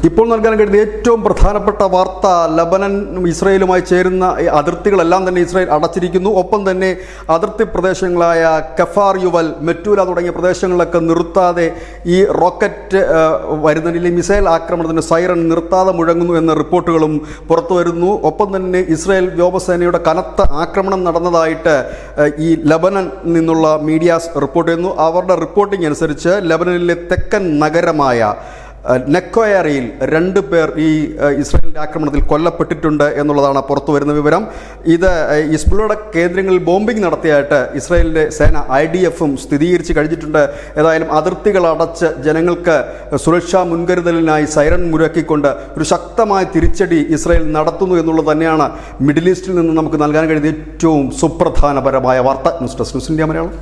ഇപ്പോൾ നൽകാൻ കഴിയുന്ന ഏറ്റവും പ്രധാനപ്പെട്ട വാർത്ത, ലബനൻ ഇസ്രായേലുമായി ചേരുന്ന അതിർത്തികളെല്ലാം തന്നെ ഇസ്രായേൽ അടച്ചിരിക്കുന്നു. ഒപ്പം തന്നെ അതിർത്തി പ്രദേശങ്ങളായ കഫാർ യുവൽ, മെറ്റൂല തുടങ്ങിയ പ്രദേശങ്ങളിലൊക്കെ നിർത്താതെ ഈ റോക്കറ്റ് വരുന്നതിൽ മിസൈൽ ആക്രമണത്തിന് സൈറൺ നിർത്താതെ മുഴങ്ങുന്നു എന്ന റിപ്പോർട്ടുകളും പുറത്തു വരുന്നു. ഒപ്പം തന്നെ ഇസ്രായേൽ വ്യോമസേനയുടെ കനത്ത ആക്രമണം നടന്നതായിട്ട് ഈ ലബനൻ നിന്നുള്ള മീഡിയാസ് റിപ്പോർട്ട് ചെയ്യുന്നു. അവരുടെ റിപ്പോർട്ടിംഗ് അനുസരിച്ച് ലബനനിലെ തെക്കൻ നഗരമായ നെക്കോയറിയിൽ 2 പേർ ഈ ഇസ്രായേലിൻ്റെ ആക്രമണത്തിൽ കൊല്ലപ്പെട്ടിട്ടുണ്ട് എന്നുള്ളതാണ് പുറത്തു വരുന്ന വിവരം. ഇത് ഹിസ്ബുള്ളയുടെ കേന്ദ്രങ്ങളിൽ ബോംബിംഗ് നടത്തിയായിട്ട് ഇസ്രായേലിൻ്റെ സേന IDFും സ്ഥിരീകരിച്ച് കഴിഞ്ഞിട്ടുണ്ട്. ഏതായാലും അതിർത്തികൾ അടച്ച് ജനങ്ങൾക്ക് സുരക്ഷാ മുൻകരുതലിനായി സൈറൺ മുഴക്കിക്കൊണ്ട് ഒരു ശക്തമായ തിരിച്ചടി ഇസ്രായേൽ നടത്തുന്നു എന്നുള്ളത് തന്നെയാണ് മിഡിൽ ഈസ്റ്റിൽ നിന്ന് നമുക്ക് നൽകാൻ കഴിയുന്ന ഏറ്റവും സുപ്രധാനപരമായ വാർത്ത. News desk news India Malayalam.